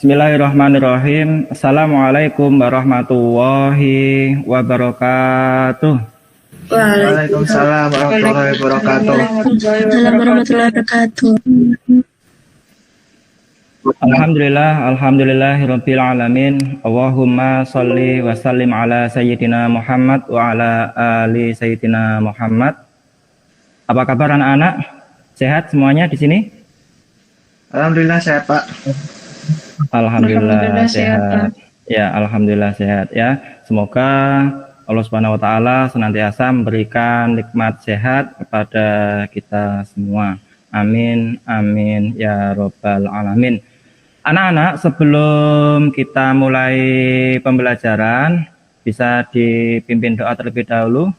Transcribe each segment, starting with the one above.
Bismillahirrahmanirrahim. Assalamualaikum warahmatullahi wabarakatuh. Waalaikumsalam warahmatullahi wabarakatuh. Waalaikumsalam warahmatullahi wabarakatuh. Alhamdulillahirabbil alamin. Allahumma sholli wa sallim ala sayyidina Muhammad wa ala ali sayyidina Muhammad. Apa kabar anak-anak? Sehat semuanya di sini? Alhamdulillah sehat, Pak. Alhamdulillah sehat. Ya, alhamdulillah sehat ya. Semoga Allah Subhanahu wa taala senantiasa memberikan nikmat sehat kepada kita semua. Amin amin ya robbal alamin. Anak-anak, sebelum kita mulai pembelajaran, bisa dipimpin doa terlebih dahulu.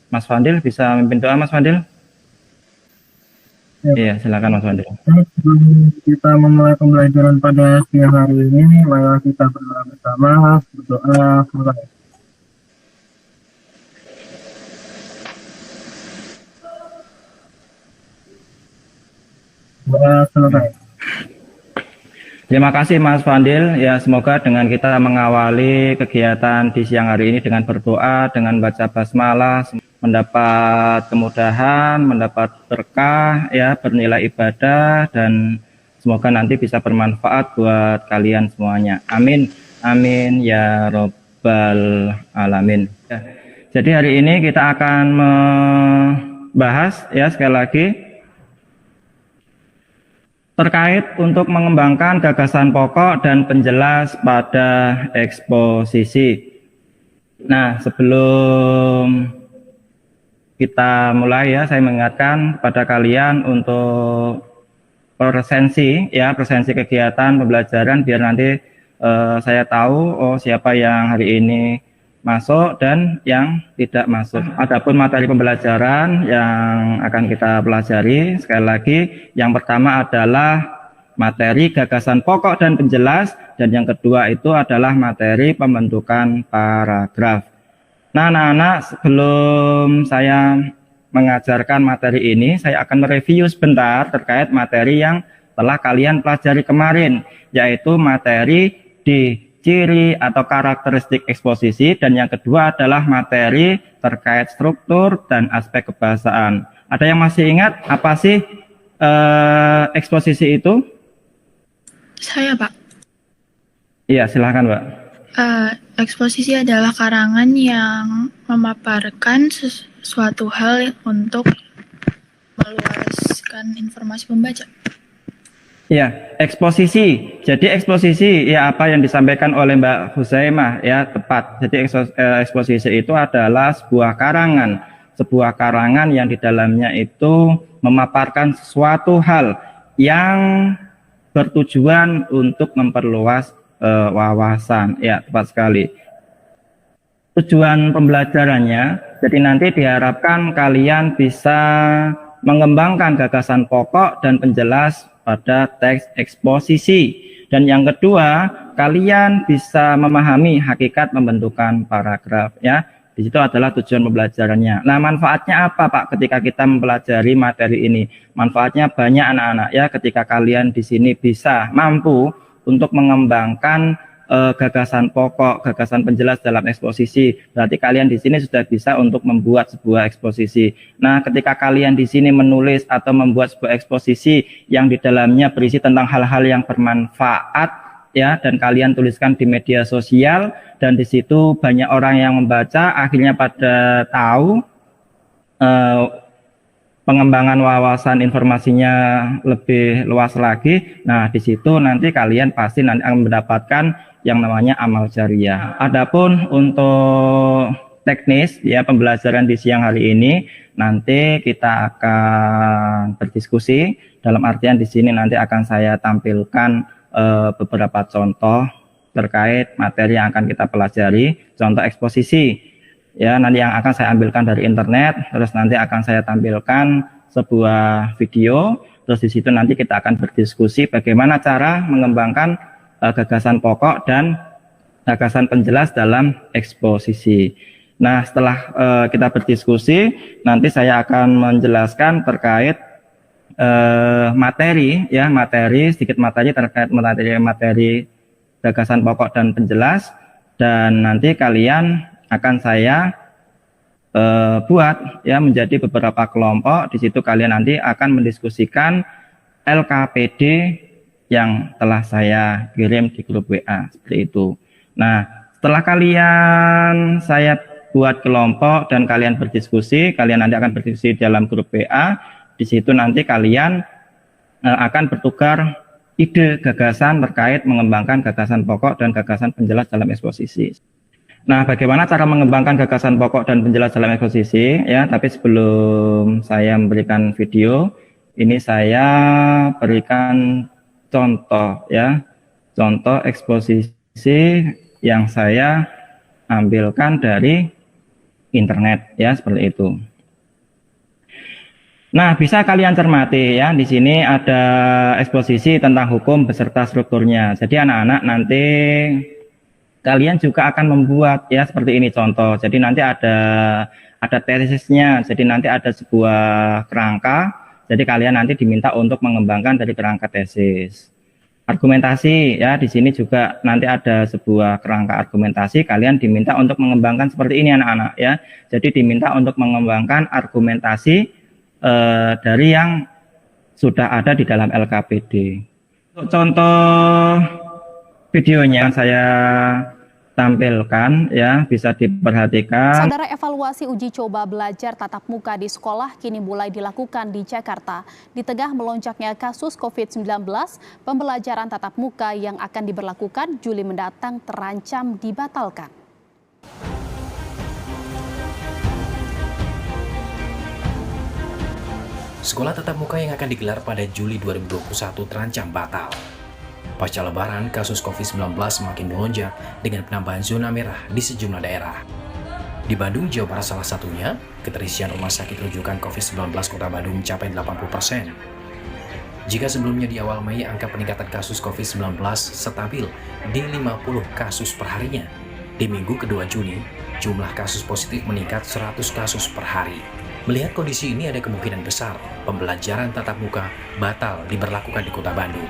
Mas Fadil bisa memimpin doa, Mas Fadil? Ya. Iya, silakan Mas Fadil. Sebelum kita memulai pembelajaran pada siang hari ini, mari kita berdoa bersama. Berdoa mulai. Doa selesai. Terima kasih Mas Fadil. Ya, semoga dengan kita mengawali kegiatan di siang hari ini dengan berdoa, dengan baca basmalah, mendapat kemudahan, mendapat berkah, ya, bernilai ibadah, dan semoga nanti bisa bermanfaat buat kalian semuanya. Amin, amin ya robbal alamin. Ya. Jadi hari ini kita akan membahas, ya, sekali lagi terkait untuk mengembangkan gagasan pokok dan penjelas pada eksposisi. Nah, sebelum kita mulai, ya, saya mengingatkan kepada kalian untuk presensi, ya, presensi kegiatan pembelajaran, biar nanti saya tahu siapa yang hari ini masuk dan yang tidak masuk. Adapun materi pembelajaran yang akan kita pelajari, sekali lagi, yang pertama adalah materi gagasan pokok dan penjelas, dan yang kedua itu adalah materi pembentukan paragraf. Nah, anak-anak, sebelum saya mengajarkan materi ini, saya akan mereview sebentar terkait materi yang telah kalian pelajari kemarin, yaitu materi di ciri atau karakteristik eksposisi, dan yang kedua adalah materi terkait struktur dan aspek kebahasaan. Ada yang masih ingat apa sih eksposisi itu? Saya, Pak. Iya, silahkan, Pak. Eksposisi adalah karangan yang memaparkan sesuatu hal untuk meluaskan informasi pembaca. Ya, eksposisi. Jadi eksposisi, ya, apa yang disampaikan oleh Mbak Huzaimah, ya, tepat. Jadi eksposisi itu adalah sebuah karangan yang di dalamnya itu memaparkan sesuatu hal yang bertujuan untuk memperluas wawasan. Ya, tepat sekali. Tujuan pembelajarannya, jadi nanti diharapkan kalian bisa mengembangkan gagasan pokok dan penjelas pada teks eksposisi, dan yang kedua, kalian bisa memahami hakikat pembentukan paragraf, ya. Di situ adalah tujuan pembelajarannya. Nah, manfaatnya apa, Pak, ketika kita mempelajari materi ini? Manfaatnya banyak, anak-anak, ya. Ketika kalian di sini bisa mampu untuk mengembangkan gagasan pokok, gagasan penjelas dalam eksposisi, berarti kalian di sini sudah bisa untuk membuat sebuah eksposisi. Nah, ketika kalian di sini menulis atau membuat sebuah eksposisi yang di dalamnya berisi tentang hal-hal yang bermanfaat, ya, dan kalian tuliskan di media sosial, dan di situ banyak orang yang membaca, akhirnya pada tahu pengembangan wawasan informasinya lebih luas lagi. Nah, di situ nanti kalian pasti nanti akan mendapatkan yang namanya amal jariah. Adapun untuk teknis, ya, pembelajaran di siang hari ini, nanti kita akan berdiskusi, dalam artian di sini nanti akan saya tampilkan beberapa contoh terkait materi yang akan kita pelajari, contoh eksposisi, ya, nanti yang akan saya ambilkan dari internet, terus nanti akan saya tampilkan sebuah video, terus di situ nanti kita akan berdiskusi bagaimana cara mengembangkan gagasan pokok dan gagasan penjelas dalam eksposisi. Nah, setelah kita berdiskusi, nanti saya akan menjelaskan terkait materi, ya, sedikit materi terkait materi gagasan pokok dan penjelas, dan nanti kalian akan saya buat ya menjadi beberapa kelompok. Di situ kalian nanti akan mendiskusikan LKPD yang telah saya kirim di grup WA seperti itu. Nah, setelah kalian saya buat kelompok dan kalian berdiskusi, kalian nanti akan berdiskusi dalam grup WA. Di situ nanti kalian akan bertukar ide gagasan terkait mengembangkan gagasan pokok dan gagasan penjelas dalam eksposisi. Nah, bagaimana cara mengembangkan gagasan pokok dan penjelas dalam eksposisi ya, tapi sebelum saya memberikan video, ini saya berikan contoh ya. Contoh eksposisi yang saya ambilkan dari internet ya, seperti itu. Nah, bisa kalian cermati ya, di sini ada eksposisi tentang hukum beserta strukturnya. Jadi anak-anak nanti kalian juga akan membuat ya seperti ini contoh. Jadi nanti ada tesisnya. Jadi nanti ada sebuah kerangka. Jadi kalian nanti diminta untuk mengembangkan dari kerangka tesis. Argumentasi ya, di sini juga nanti ada sebuah kerangka argumentasi. Kalian diminta untuk mengembangkan seperti ini anak-anak ya. Jadi diminta untuk mengembangkan argumentasi dari yang sudah ada di dalam LKPD. Untuk contoh videonya saya tampilkan ya, bisa diperhatikan. Saudara, evaluasi uji coba belajar tatap muka di sekolah kini mulai dilakukan di Jakarta. Di tengah melonjaknya kasus COVID-19, pembelajaran tatap muka yang akan diberlakukan Juli mendatang terancam dibatalkan. Sekolah tatap muka yang akan digelar pada Juli 2021 terancam batal. Pasca Lebaran, kasus COVID-19 semakin melonjak dengan penambahan zona merah di sejumlah daerah. Di Bandung, Jawa Barat salah satunya, keterisian rumah sakit rujukan COVID-19 Kota Bandung mencapai 80%. Jika sebelumnya di awal Mei angka peningkatan kasus COVID-19 stabil di 50 kasus per harinya, di minggu kedua Juni, jumlah kasus positif meningkat 100 kasus per hari. Melihat kondisi ini, ada kemungkinan besar pembelajaran tatap muka batal diberlakukan di Kota Bandung.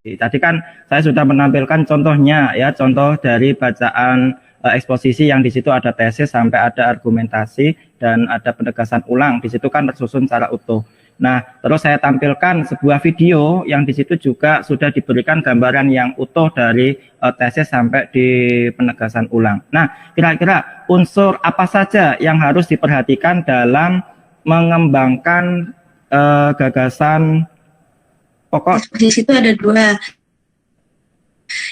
Tadi kan saya sudah menampilkan contohnya ya, contoh dari bacaan eksposisi yang di situ ada tesis sampai ada argumentasi dan ada penegasan ulang. Di situ kan tersusun secara utuh. Nah, terus saya tampilkan sebuah video yang di situ juga sudah diberikan gambaran yang utuh dari tesis sampai di penegasan ulang. Nah, kira-kira unsur apa saja yang harus diperhatikan dalam mengembangkan gagasan pokok? Di situ ada dua.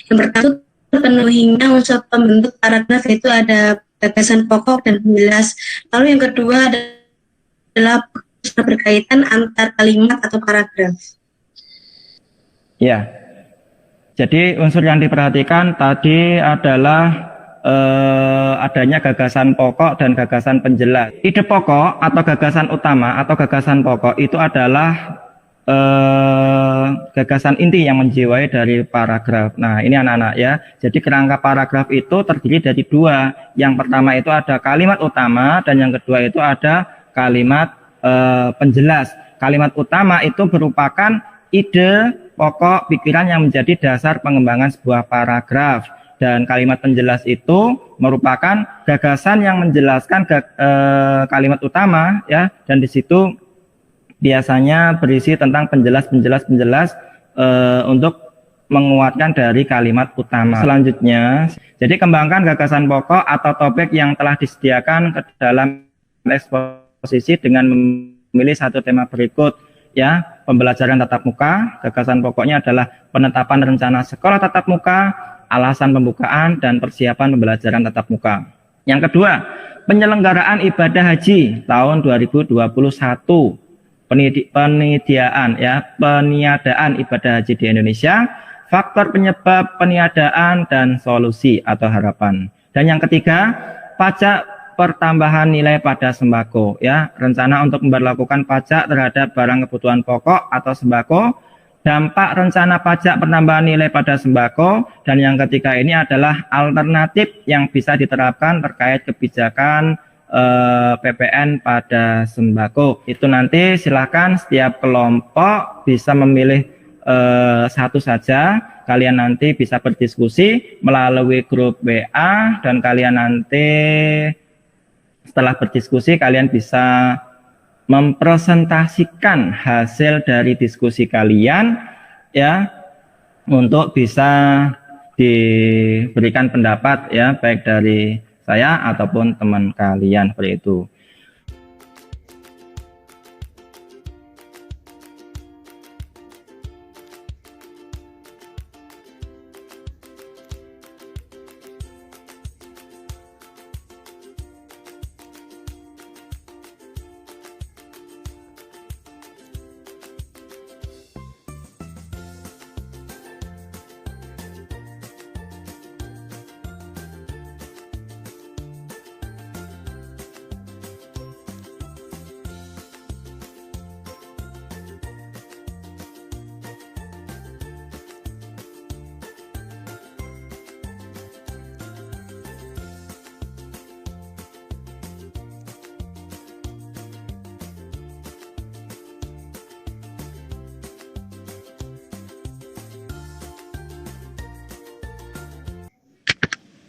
Yang pertama, penuhinya unsur pembentuk paragraf, itu ada gagasan pokok dan penjelas. Lalu yang kedua adalah berkaitan antar kalimat atau paragraf. Ya, jadi unsur yang diperhatikan tadi adalah adanya gagasan pokok dan gagasan penjelas. Ide pokok atau gagasan utama atau gagasan pokok itu adalah gagasan inti yang menjiwai dari paragraf. Nah, ini anak-anak ya. Jadi kerangka paragraf itu terdiri dari dua. Yang pertama itu ada kalimat utama dan yang kedua itu ada kalimat penjelas. Kalimat utama itu merupakan ide pokok pikiran yang menjadi dasar pengembangan sebuah paragraf, dan kalimat penjelas itu merupakan gagasan yang menjelaskan kalimat utama ya, dan di situ biasanya berisi tentang penjelas untuk menguatkan dari kalimat utama. Selanjutnya, jadi kembangkan gagasan pokok atau topik yang telah disediakan ke dalam eksposisi dengan memilih satu tema berikut ya. Pembelajaran tatap muka, gagasan pokoknya adalah penetapan rencana sekolah tatap muka, alasan pembukaan dan persiapan pembelajaran tatap muka. Yang kedua, penyelenggaraan ibadah haji tahun 2021. Peniadaan ibadah haji di Indonesia, faktor penyebab peniadaan dan solusi atau harapan. Dan yang ketiga, pajak pertambahan nilai pada sembako ya, rencana untuk memberlakukan pajak terhadap barang kebutuhan pokok atau sembako, dampak rencana pajak pertambahan nilai pada sembako, dan yang ketiga ini adalah alternatif yang bisa diterapkan terkait kebijakan PPN pada sembako. Itu nanti silakan setiap kelompok bisa memilih satu saja kalian nanti bisa berdiskusi melalui grup WA, dan kalian nanti setelah berdiskusi kalian bisa mempresentasikan hasil dari diskusi kalian ya, untuk bisa diberikan pendapat ya, baik dari saya ataupun teman kalian, seperti itu.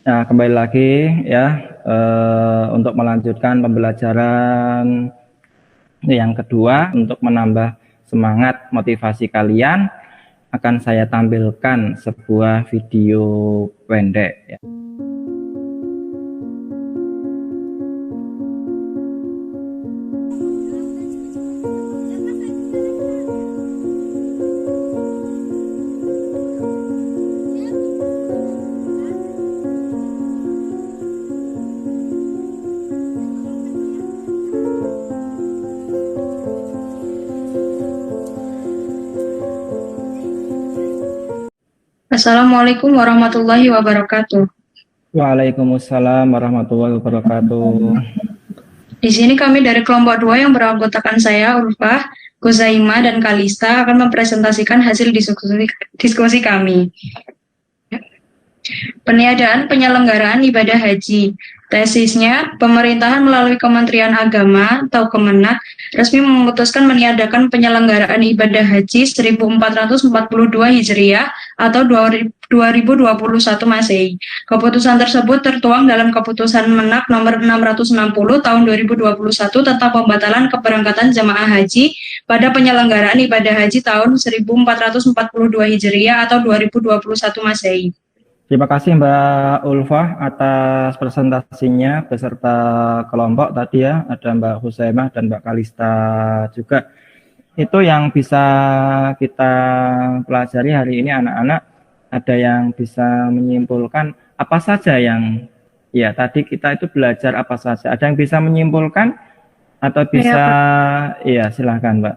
Nah, kembali lagi ya, untuk melanjutkan pembelajaran yang kedua, untuk menambah semangat motivasi kalian, akan saya tampilkan sebuah video pendek ya. Assalamualaikum warahmatullahi wabarakatuh. Waalaikumsalam warahmatullahi wabarakatuh. Di sini kami dari kelompok 2 yang beranggotakan saya, Ulfah, Gozaima, dan Kalista akan mempresentasikan hasil diskusi kami. Peniadaan penyelenggaraan ibadah haji. Tesisnya, pemerintahan melalui Kementerian Agama atau Kemenak resmi memutuskan meniadakan penyelenggaraan ibadah haji 1442 Hijriah atau 2021 Masehi. Keputusan tersebut tertuang dalam Keputusan Menak nomor 660 tahun 2021 tentang pembatalan keberangkatan jamaah haji pada penyelenggaraan ibadah haji tahun 1442 Hijriah atau 2021 Masehi. Terima kasih Mbak Ulfah atas presentasinya beserta kelompok tadi ya, ada Mbak Husaimah dan Mbak Kalista juga. Itu yang bisa kita pelajari hari ini anak-anak, ada yang bisa menyimpulkan apa saja yang, ya tadi kita itu belajar apa saja, ada yang bisa menyimpulkan atau bisa, ya silahkan Mbak.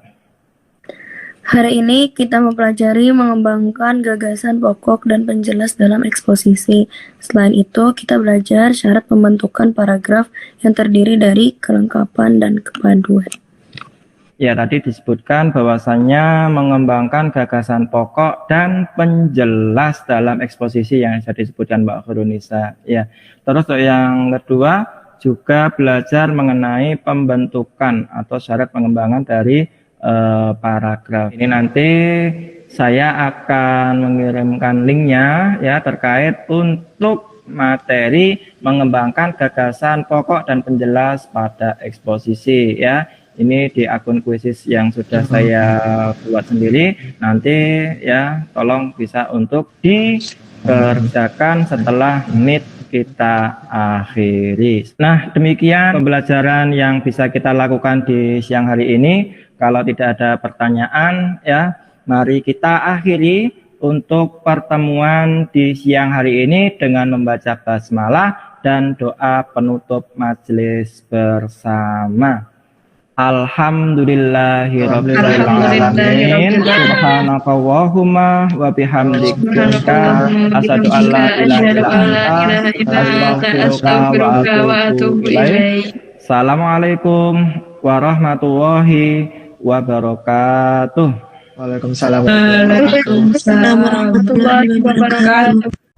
Hari ini kita mempelajari mengembangkan gagasan pokok dan penjelas dalam eksposisi. Selain itu, kita belajar syarat pembentukan paragraf yang terdiri dari kelengkapan dan kepaduan. Ya, tadi disebutkan bahwasannya mengembangkan gagasan pokok dan penjelas dalam eksposisi yang sudah disebutkan Mbak Khurunisa. Ya, terus yang kedua juga belajar mengenai pembentukan atau syarat pengembangan dari paragraf. Ini nanti saya akan mengirimkan linknya ya, terkait untuk materi mengembangkan gagasan pokok dan penjelas pada eksposisi ya. Ini di akun kuisis yang sudah saya buat sendiri. Nanti ya tolong bisa untuk dikerjakan setelah Meet kita akhiri. Nah, demikian pembelajaran yang bisa kita lakukan di siang hari ini. Kalau tidak ada pertanyaan ya, mari kita akhiri untuk pertemuan di siang hari ini dengan membaca basmalah dan doa penutup majelis bersama. Alhamdulillahirabbil alamin. Subhanakallahumma wa bihamdika asyhadu an la ilaha illa anta astaghfiruka wa atubu ilaik. Assalamualaikum warahmatullahi wabarakatuh. Waalaikumsalam. Waalaikumsalam warahmatullahi wabarakatuh.